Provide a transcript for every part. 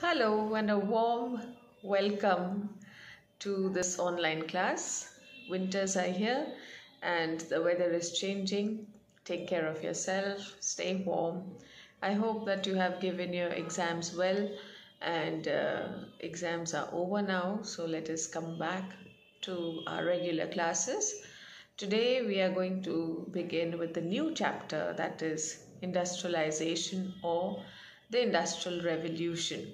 Hello and a warm welcome to this online class. Winters are here and the weather is changing. Take care of yourself, stay warm. I hope that you have given your exams well and exams are over now. So let us come back to our regular classes. Today we are going to begin with the new chapter, that is industrialization or the Industrial Revolution.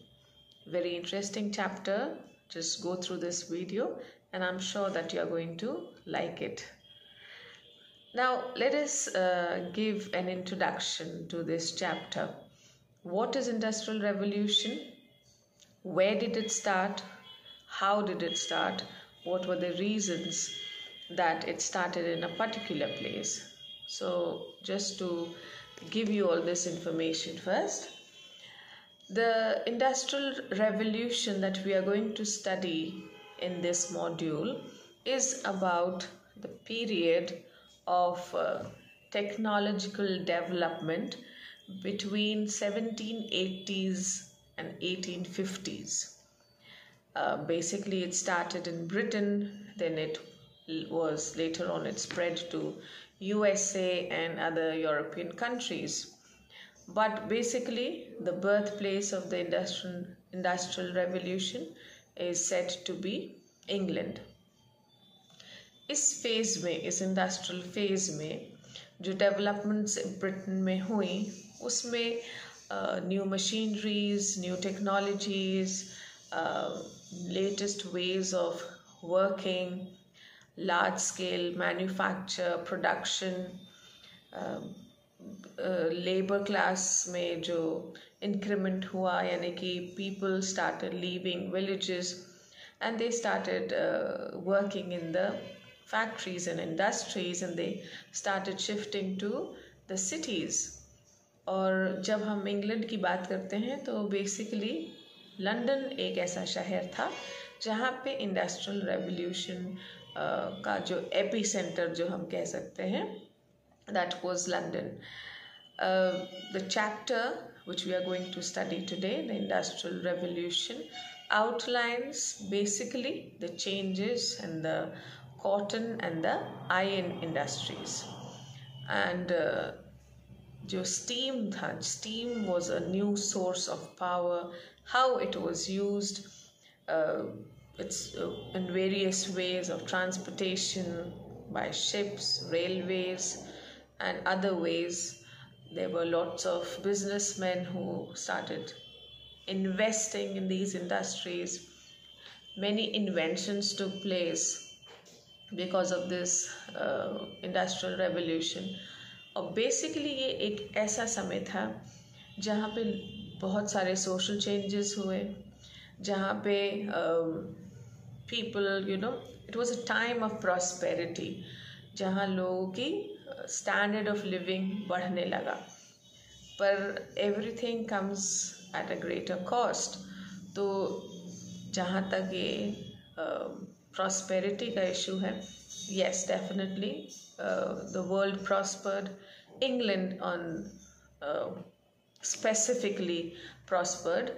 Very interesting chapter. Just go through this video and I'm sure that you're going to like it. Now let us give an introduction to this chapter. What is Industrial Revolution? Where did it start? How did it start? What were the reasons that it started in a particular place? So just to give you all this information first, the Industrial Revolution that we are going to study in this module is about the period of technological development between 1780s and 1850s. Basically, it started in Britain, then it was later on it spread to USA and other European countries. But basically, the birthplace of the industrial revolution is said to be England. इस industrial phase में जो developments Britain में हुई उसमें new machineries, new technologies, latest ways of working, large scale manufacture, production, labour class में जो increment हुआ, यानी कि people started leaving villages and they started working in the factories and industries and they started shifting to the cities. और जब हम England की बात करते हैं तो बेसिकली लंदन एक ऐसा शहर था जहाँ पे इंडस्ट्रियल रेवोल्यूशन का जो एपी सेंटर जो हम कह सकते हैं, that was London. The chapter which we are going to study today, the Industrial Revolution, outlines basically the changes in the cotton and the iron industries. And जो steam था, steam was a new source of power. How it was used, it's in various ways of transportation by ships, railways, and other ways. There were lots of businessmen who started investing in these industries. Many inventions took place because of this industrial revolution. और basically ये एक ऐसा समय था जहाँ पे बहुत सारे सोशल चेंजेस हुए, जहाँ पे people it was a time of prosperity, जहाँ लोगों की स्टैंडर्ड ऑफ लिविंग बढ़ने लगा, पर everything comes at a greater cost. तो जहाँ तक ये प्रॉस्पेरिटी का इशू है, yes, definitely the world prospered. England on specifically prospered,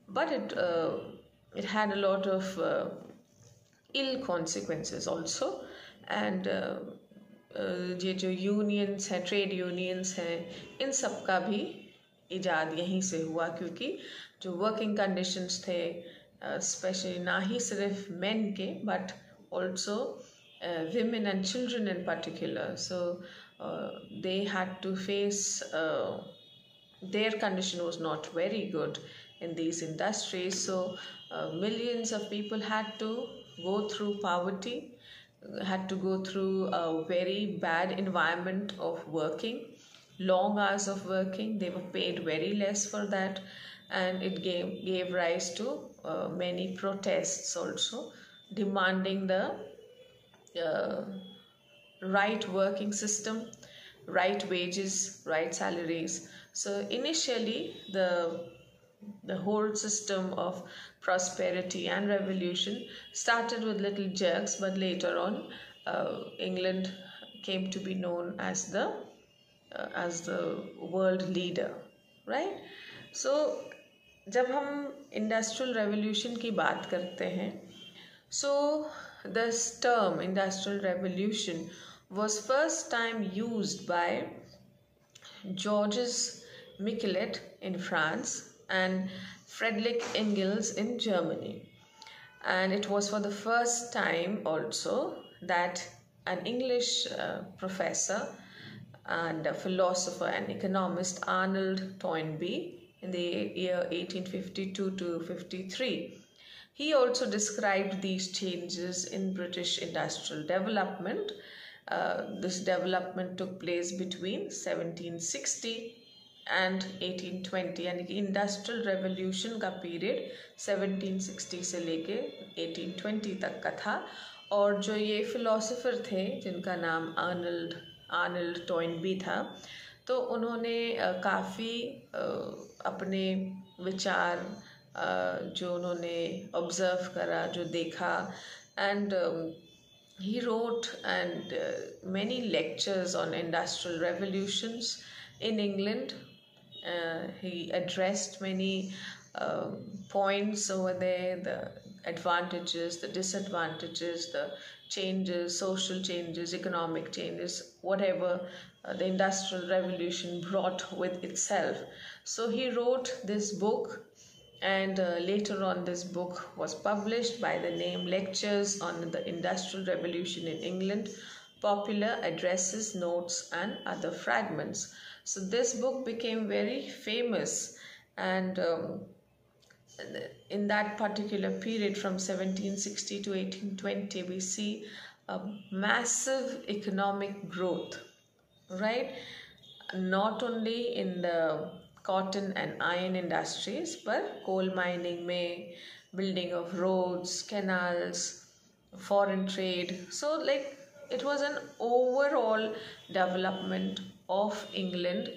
but it had a lot of ill consequences also. And ये जो यूनियंस हैं, ट्रेड यूनियंस हैं, इन सब का भी इजाद यहीं से हुआ, क्योंकि जो वर्किंग कंडीशंस थे, स्पेशली ना ही सिर्फ मेन के but also women and children in particular, so they had to face their condition was not very good in these industries. So millions of people had to go through poverty, had to go through a very bad environment of working, long hours of working. They were paid very less for that, and it gave rise to many protests also, demanding the right working system, right wages, right salaries. So initially the whole system of prosperity and revolution started with little jerks, but later on England came to be known as the world leader, right? So जब हम industrial revolution की बात करते हैं, so this term industrial revolution was first time used by Georges Michelet in France and Friedrich Engels in Germany. And it was for the first time also that an English professor and a philosopher and economist, Arnold Toynbee, in the year 1852 to 53, he also described these changes in British industrial development. This development took place between 1760 and 1820, यानी कि industrial revolution का period 1760 से लेके 1820 तक का था. और जो ये फिलोसोफर थे जिनका नाम आर्नल्ड टॉइनबी था, तो उन्होंने काफ़ी अपने विचार जो उन्होंने ऑब्ज़र्व करा, जो देखा, and he wrote and many lectures on industrial revolutions in England. He addressed many points over there, the advantages, the disadvantages, the changes, social changes, economic changes, whatever the industrial revolution brought with itself. So he wrote this book, and later on this book was published by the name Lectures on the Industrial Revolution in England, Popular Addresses, Notes and Other Fragments. So this book became very famous, and in that particular period from 1760 to 1820 we see a massive economic growth, right? Not only in the cotton and iron industries, but coal mining में, building of roads, canals, foreign trade. So like it was an overall development of England,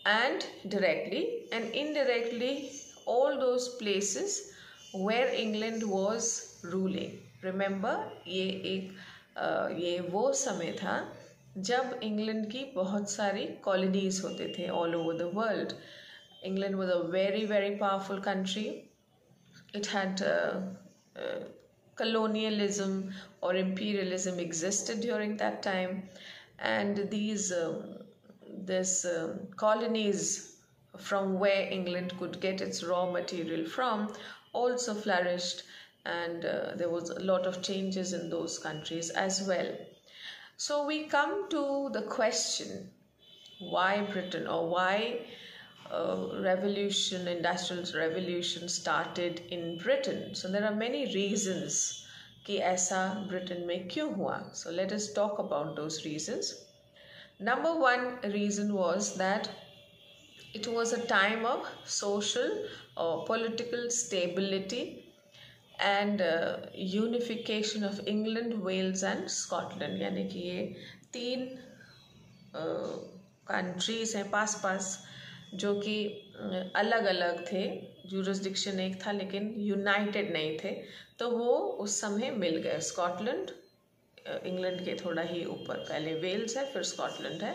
and directly and indirectly all those places where England was ruling. Remember, ये वो समय था जब England की बहुत सारी colonies होते थे all over the world. England was a very very powerful country. It had colonialism or imperialism existed during that time, and these colonies from where England could get its raw material from also flourished, and there was a lot of changes in those countries as well. So we come to the question, why Britain, or why industrial revolution started in Britain. So there are many reasons कि ऐसा Britain में क्यों हुआ. So let us talk about those reasons. Number one reason was that it was a time of social or political stability and unification of England, Wales and Scotland. यानी कि ये तीन countries हैं पास पास जो कि अलग अलग थे. जुरिस्डिक्शन एक था लेकिन यूनाइटेड नहीं थे, तो वो उस समय मिल गए. स्कॉटलैंड इंग्लैंड के थोड़ा ही ऊपर, पहले वेल्स है फिर स्कॉटलैंड है,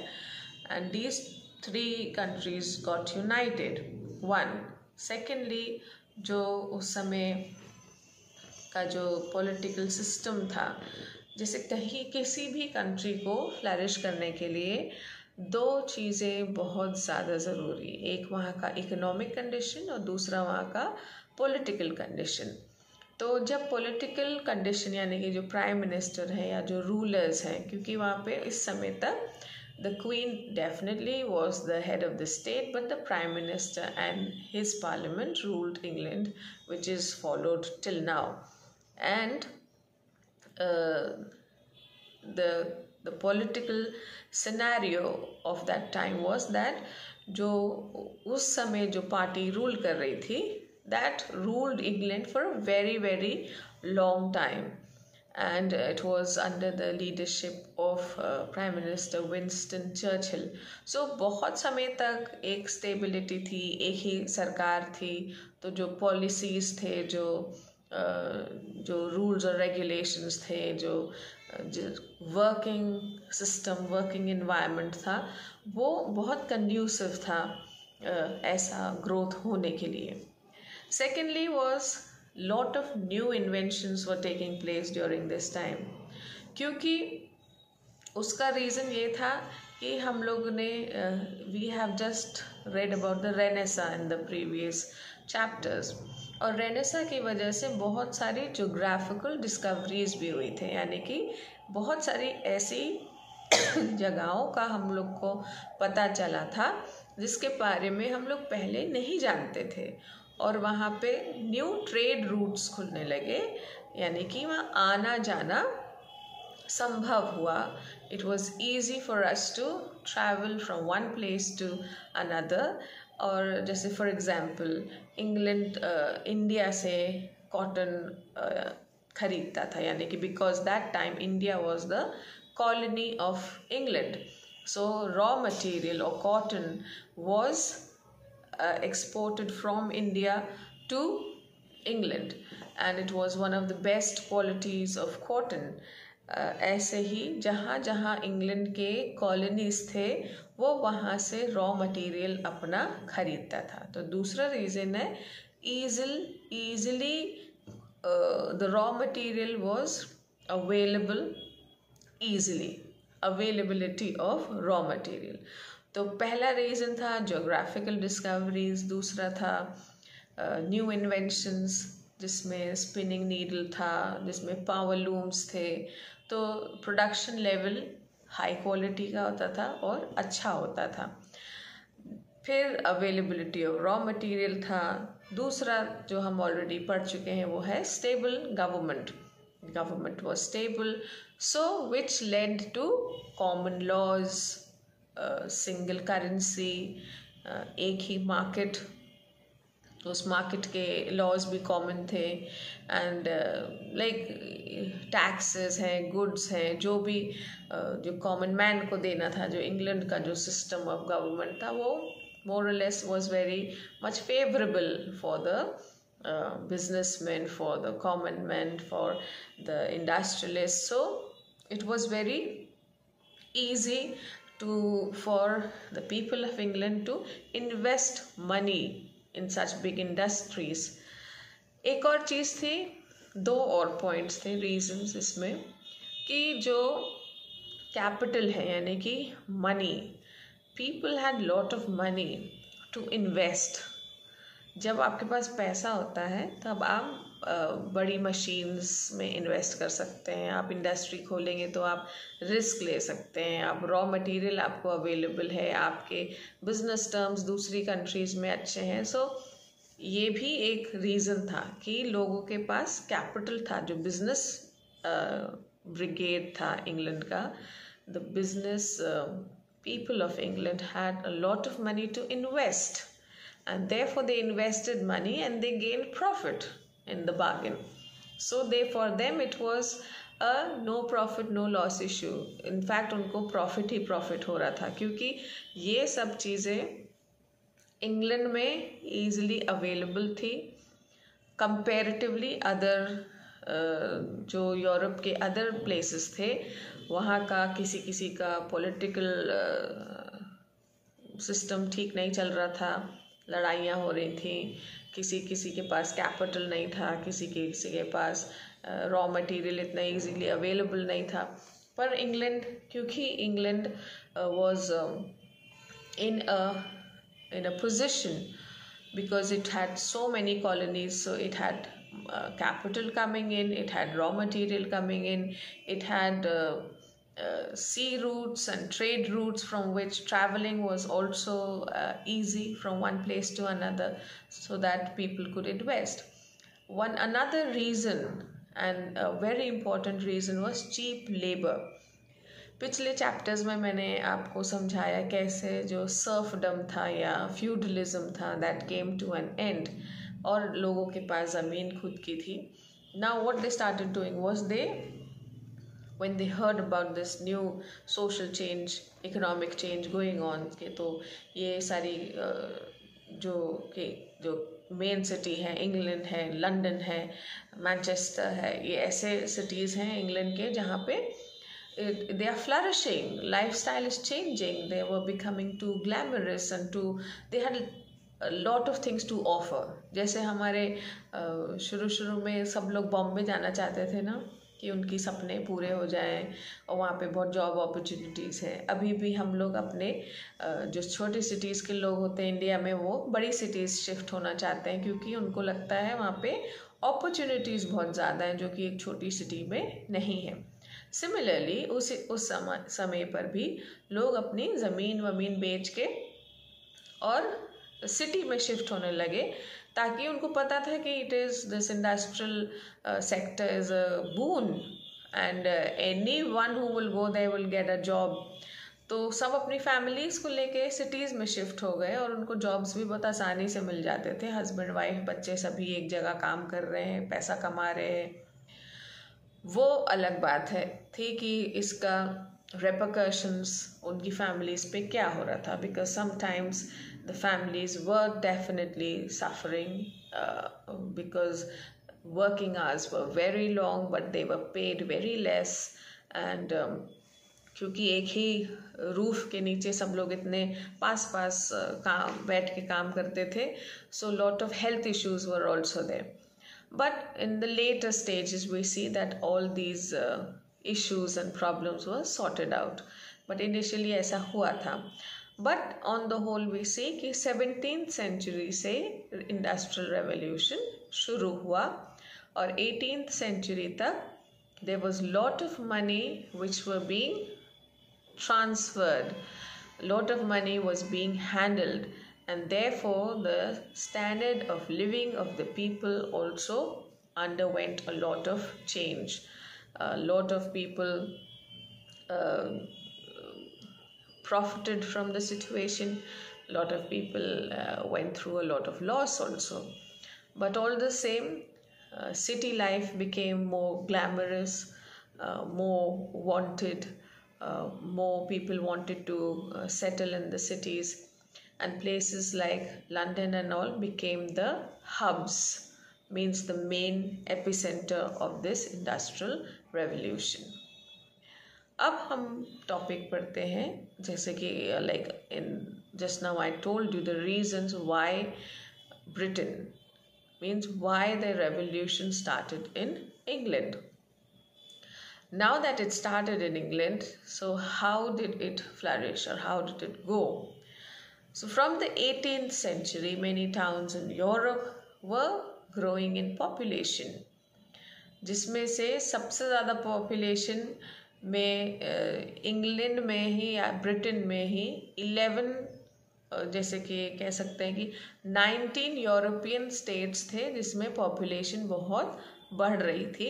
and these three countries got United. One. Secondly, जो उस समय का जो पॉलिटिकल सिस्टम था, जैसे कहीं किसी भी कंट्री को फ्लरिश करने के लिए दो चीज़ें बहुत ज़्यादा ज़रूरी. एक वहाँ का इकोनॉमिक कंडीशन और दूसरा वहाँ का पॉलिटिकल कंडीशन. तो जब पॉलिटिकल कंडीशन यानी कि जो प्राइम मिनिस्टर है या जो रूलर्स हैं, क्योंकि वहाँ पे इस समय तक the queen definitely was the head of the state, but the prime minister and his parliament ruled England, which is followed till now. And the political scenario of that time was that जो उस समय जो party rule कर रही थी, that ruled England for a very very long time, and it was under the leadership of Prime Minister Winston Churchill. So बहुत समय तक एक स्टेबिलिटी थी, एक ही सरकार थी. तो जो पॉलिसीज़ थे, जो रूल्स और रेगुलेशंस थे, जो वर्किंग सिस्टम, वर्किंग इन्वायरमेंट था, वो बहुत कंड्यूसिव था ऐसा ग्रोथ होने के लिए. Secondly was lot of new inventions were taking place during this time, क्योंकि उसका रीज़न ये था कि हम लोग ने we have just read about the renaissance in the previous chapters, और रेनेसा की वजह से बहुत सारी जोग्राफिकल डिस्कवरीज भी हुई थे, यानी कि बहुत सारी ऐसी जगहों का हम लोग को पता चला था जिसके बारे में हम लोग पहले नहीं जानते थे, और वहाँ पे न्यू ट्रेड रूट्स खुलने लगे, यानी कि वहाँ आना जाना संभव हुआ. It was easy for us to travel from one place to another. और जैसे फॉर एग्जांपल इंग्लैंड इंडिया से कॉटन खरीदता था, यानी कि because that time India was the colony of England, so raw material और cotton was exported from India to England, and it was one of the best qualities of cotton. ऐसे ही जहाँ जहाँ England के colonies थे वो वहाँ से raw material अपना खरीदता था. तो दूसरा रीज़न है easily the raw material was available easily, availability of raw material. तो पहला रीज़न था जोग्राफिकल डिस्कवरीज, दूसरा था न्यू इन्वेंशंस जिसमें स्पिनिंग नीडल था, जिसमें पावर लूम्स थे. तो प्रोडक्शन लेवल हाई क्वालिटी का होता था और अच्छा होता था. फिर अवेलेबिलिटी ऑफ रॉ मटेरियल था. दूसरा जो हम ऑलरेडी पढ़ चुके हैं वो है stable government. Government was stable, so which led to common laws, single currency, एक ही मार्केट, उस मार्केट के लॉज भी कॉमन थे, एंड लाइक टैक्सेस हैं, गुड्स हैं, जो भी जो कॉमन मैन को देना था, जो इंग्लैंड का जो सिस्टम ऑफ गवर्नमेंट था वो मोर और less was very much favourable for the businessmen, for the common men, for the industrialists. So it was very easy for the people of England to invest money in such big industries. एक और चीज़ थी, दो और points थे, reasons इसमें, कि जो capital है यानी कि money, people had lot of money to invest. जब आपके पास पैसा होता है तब आप बड़ी मशीन्स में इन्वेस्ट कर सकते हैं, आप इंडस्ट्री खोलेंगे तो आप रिस्क ले सकते हैं, आप रॉ मटेरियल आपको अवेलेबल है, आपके बिजनेस टर्म्स दूसरी कंट्रीज़ में अच्छे हैं. सो ये भी एक रीज़न था कि लोगों के पास कैपिटल था. जो बिजनेस ब्रिगेड था इंग्लैंड का, the business people of England had a lot of money to invest, and therefore they invested money and they gained profit in the bargain. So for them it was a no profit no loss issue. In fact उनको profit ही profit हो रहा था, क्योंकि ये सब चीज़ें England में easily available थी comparatively other जो यूरोप के अदर places थे. वहाँ का किसी का political सिस्टम ठीक नहीं चल रहा था, लड़ाइयाँ हो रही थी, किसी के पास कैपिटल नहीं था, किसी के पास रॉ मटेरियल इतना इजीली अवेलेबल नहीं था. पर इंग्लैंड, क्योंकि England was in a position because it had so many colonies, so it had capital coming in, it had raw material coming in, it had sea routes and trade routes from which traveling was also easy from one place to another, so that people could invest. Another reason, and a very important reason, was cheap labor. पिछले chapters में मैंने आपको समझाया कैसे जो serfdom था या feudalism था that came to an end, और लोगों के पास ज़मीन खुद की थी. Now what they started doing was when they heard about this new social change, economic change going on, के तो ये सारी जो मेन सिटी है, इंग्लैंड है, लंदन है, मैनचेस्टर है, ये ऐसे सिटीज़ हैं इंग्लैंड के जहाँ पे they are flourishing, lifestyle is changing, they were becoming too glamorous and too, they had a lot of things to offer. जैसे हमारे शुरू शुरू में सब लोग बॉम्बे जाना चाहते थे ना, कि उनकी सपने पूरे हो जाएं और वहाँ पे बहुत जॉब अपॉर्चुनिटीज़ हैं। अभी भी हम लोग अपने जो छोटी सिटीज़ के लोग होते हैं इंडिया में, वो बड़ी सिटीज़ शिफ्ट होना चाहते हैं, क्योंकि उनको लगता है वहाँ पे अपॉर्चुनिटीज़ बहुत ज़्यादा हैं जो कि एक छोटी सिटी में नहीं है। सिमिलरली उस समय पर भी लोग अपनी ज़मीन वमीन बेच के और सिटी में शिफ्ट होने लगे, ताकि उनको पता था कि it is this industrial sector is a boon and anyone who will go there will get a job. तो सब अपनी फैमिलीज़ को लेके सिटीज़ में शिफ्ट हो गए और उनको जॉब्स भी बहुत आसानी से मिल जाते थे। हस्बैंड वाइफ बच्चे सभी एक जगह काम कर रहे हैं, पैसा कमा रहे हैं। वो अलग बात है थी कि इसका repercussions उनकी फैमिलीज़ पे क्या हो रहा था, because sometimes the families were definitely suffering because working hours were very long but they were paid very less, and क्योंकि एक ही रूफ के नीचे सब लोग इतने पास पास काम बैठ के काम करते थे, so lot of health issues were also there. But in the later stages we see that all these issues and problems were sorted out, but initially ऐसा हुआ था। But on the whole we see कि 17th century से industrial revolution शुरू हुआ और 18th century तक there was lot of money which were being transferred, lot of money was being handled, and therefore the standard of living of the people also underwent a lot of change. A lot of people profited from the situation. A lot of people went through a lot of loss also, but all the same city life became more glamorous, more wanted, more people wanted to settle in the cities, and places like London and all became the hubs, means the main epicenter of this industrial revolution. अब हम topic पढ़ते हैं, जैसे कि like in just now I told you the reasons why Britain, means why the revolution started in England. Now that it started in England, so how did it flourish or how did it go? So from the 18th century, many towns in Europe were growing in population, जिसमें से सबसे ज़्यादा population में England में ही या Britain में ही 11 जैसे कि कह सकते हैं कि 19 यूरोपियन स्टेट्स थे जिसमें पॉपुलेशन बहुत बढ़ रही थी,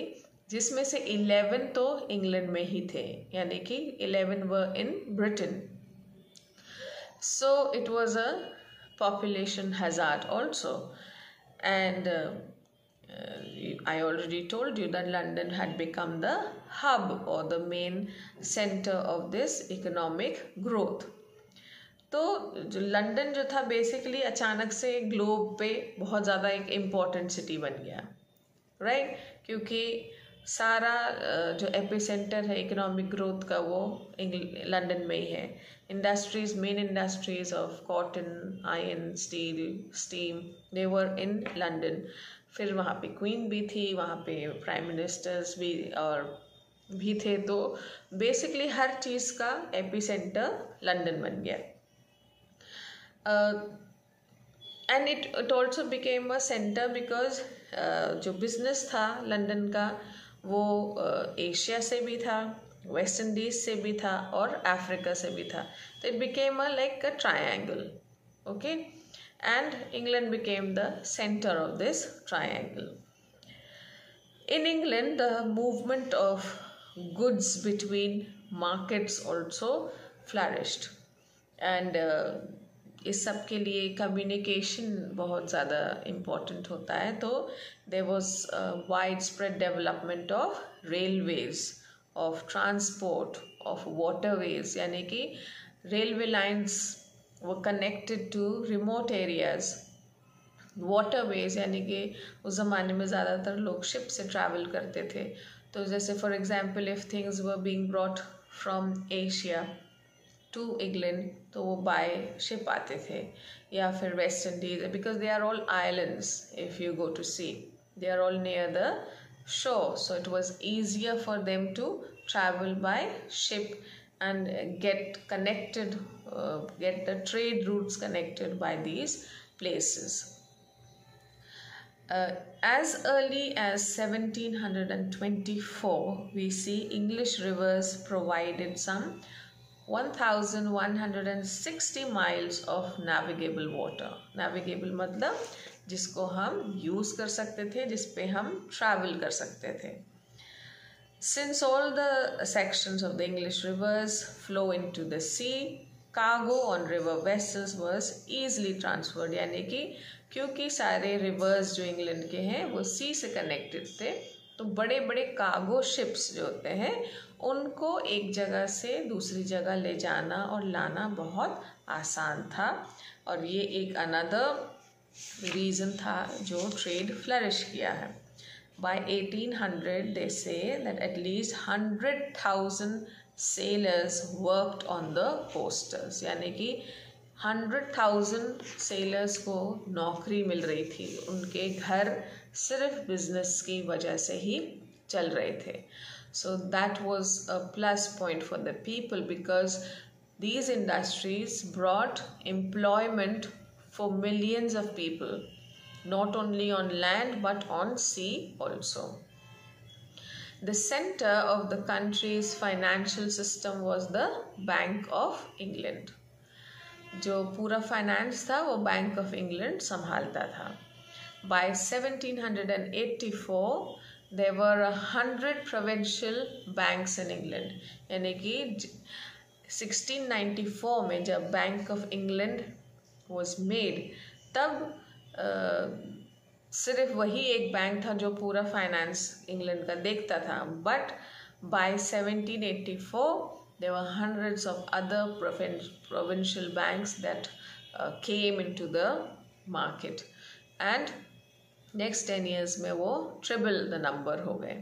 जिसमें से 11 तो इंग्लैंड में ही थे, यानी कि 11 were in Britain. So it was a population hazard also, and I already told you that London had become the hub or the main center of this economic growth. तो जो लंदन जो था basically अचानक से globe पे बहुत ज़्यादा एक इम्पॉर्टेंट सिटी बन गया, राइट? क्योंकि सारा जो एपिसेंटर है इकोनॉमिक ग्रोथ का वो लंदन में ही है. Industries, main industries of cotton, iron, steel, steam, they were in London. फिर वहाँ पे क्वीन भी थी, वहाँ पे प्राइम मिनिस्टर्स भी और भी थे, तो बेसिकली हर चीज़ का एपिसेंटर लंदन बन गया. And it also became a centre because जो बिजनेस था लंदन का वो एशिया से भी था, वेस्ट इंडीज से भी था और अफ्रीका से भी था. तो it became a like a triangle, okay, and England became the center of this triangle. In England, the movement of goods between markets also flourished, and इस सब के लिए communication बहुत ज़्यादा important होता है. तो there was widespread development of railways, of transport, of waterways, यानी कि railway lines were connected to remote areas. waterways यानी कि उस ज़माने में ज़्यादातर लोग शिप से ट्रैवल करते थे, तो जैसे for example if things were being brought from Asia to England तो वो बाय शिप आते थे, या फिर West Indies, because they are all islands if you go to sea, they are all near the shore, so it was easier for them to travel by ship and get connected, get the trade routes connected by these places. As early as 1724, we see English rivers provided some 1160 miles of navigable water. Navigable मतलब जिसको हम use कर सकते थे, जिस पे हम travel कर सकते थे. Since all the sections of the English rivers flow into the sea, cargo on river vessels was easily transferred. यानी कि क्योंकि सारे रिवर्स जो इंग्लैंड के हैं वो सी से कनेक्टेड थे, तो बड़े बड़े कार्गो शिप्स जो होते हैं उनको एक जगह से दूसरी जगह ले जाना और लाना बहुत आसान था. और ये एक अनदर रीज़न था जो ट्रेड फ्लरिश किया है. By 1800 they say that at least 100,000 sailors worked on the coasters. यानी कि 100,000 sailors को नौकरी मिल रही थी, उनके घर सिर्फ बिजनेस की वजह से ही चल रहे थे. So that was a plus point for the people because these industries brought employment for millions of people, not only on land but on sea also. The center of the country's financial system was the Bank of England. जो पूरा finance था वो bank of England संभालता था. By 1784 there were 100 provincial banks in England. यानी कि 1694 में जब bank of England was made, तब सिर्फ वही एक बैंक था जो पूरा फाइनेंस इंग्लैंड का देखता था. But by 1784 there were hundreds of other provincial banks that came into the market, and next 10 years में वो triple the number हो गए.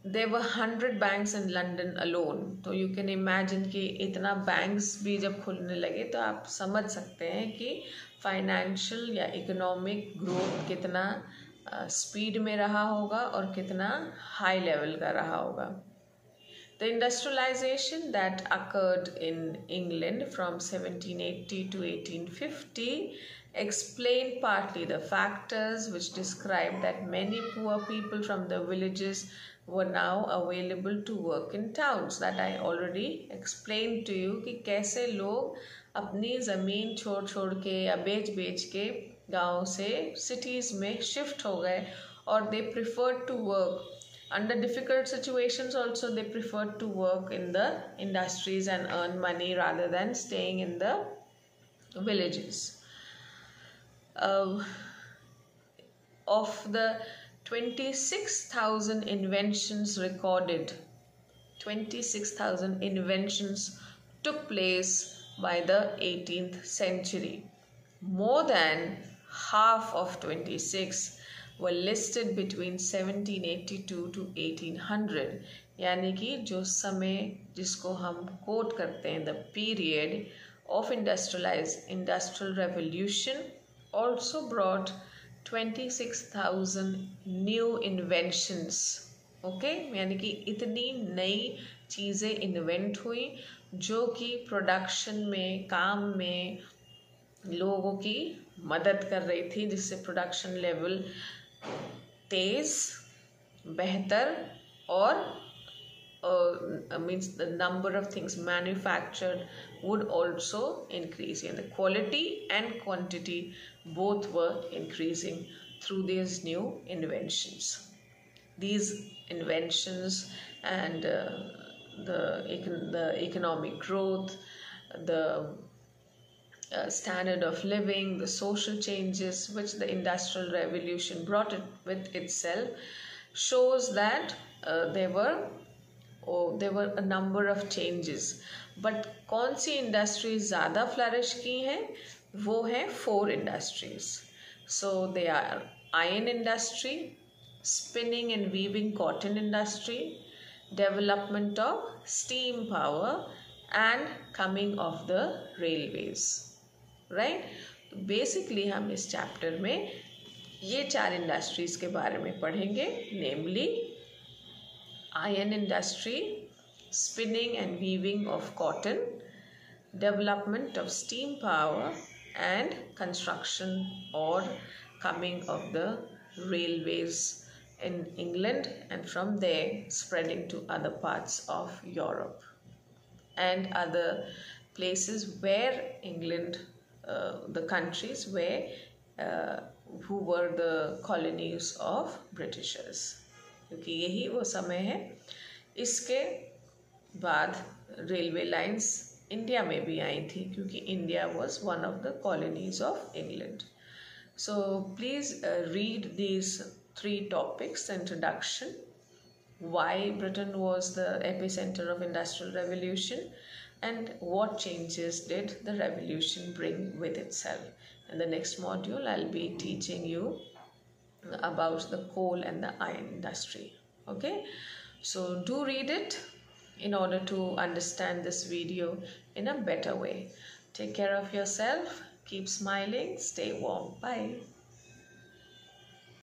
There were 100 banks in London alone. तो you can imagine कि इतना banks भी जब खुलने लगे तो आप समझ सकते हैं कि फाइनेंशियल या इकोनॉमिक ग्रोथ कितना स्पीड में रहा होगा और कितना हाई लेवल का रहा होगा. The industrialization that occurred in England from 1780 to 1850 explained partly the factors which describe that many poor people from the villages were now available to work in towns. That I already explained to you कि कैसे लोग अपनी ज़मीन छोड़ के या बेच के गाँव से cities में shift हो गए और they preferred to work. Under difficult situations also they preferred to work in the industries and earn money rather than staying in the villages. Of the 26,000 inventions recorded, 26,000 inventions took place by the 18th century. More than half of 26 were listed between 1782 to 1800. यानी कि जो समय जिसको हम coat करते हैं, the period of industrial revolution also brought 26,000 new inventions. Okay, यानी कि इतनी नई चीज़ें इन्वेंट हुई जो कि प्रोडक्शन में, काम में लोगों की मदद कर रही थी, जिससे प्रोडक्शन लेवल तेज, बेहतर और means the number of things manufactured would also increase, and the quality and quantity both were increasing through these new inventions. These inventions and the economic growth, the standard of living, the social changes which the industrial revolution brought with itself shows that there were a number of changes. But कौन सी industries ज़्यादा flourish की हैं? वो हैं 4 industries. So they are iron industry, spinning and weaving cotton industry, development of steam power, and coming of the railways. Right? तो basically हम इस chapter में ये 4 इंडस्ट्रीज के बारे में पढ़ेंगे, नेमली iron industry, spinning and weaving of cotton, development of steam power, and construction or coming of the railways in England, and from there spreading to other parts of Europe and other places where England, the countries where who were the colonies of Britishers, क्योंकि यही वो समय है. इसके बाद railway lines India में भी आई थी, क्योंकि India was one of the colonies of England. So please read these 3 topics: introduction, why Britain was the epicenter of industrial revolution, and what changes did the revolution bring with itself. In the next module, I'll be teaching you about the coal and the iron industry. Okay, so do read it in order to understand this video in a better way. Take care of yourself, keep smiling, stay warm. Bye.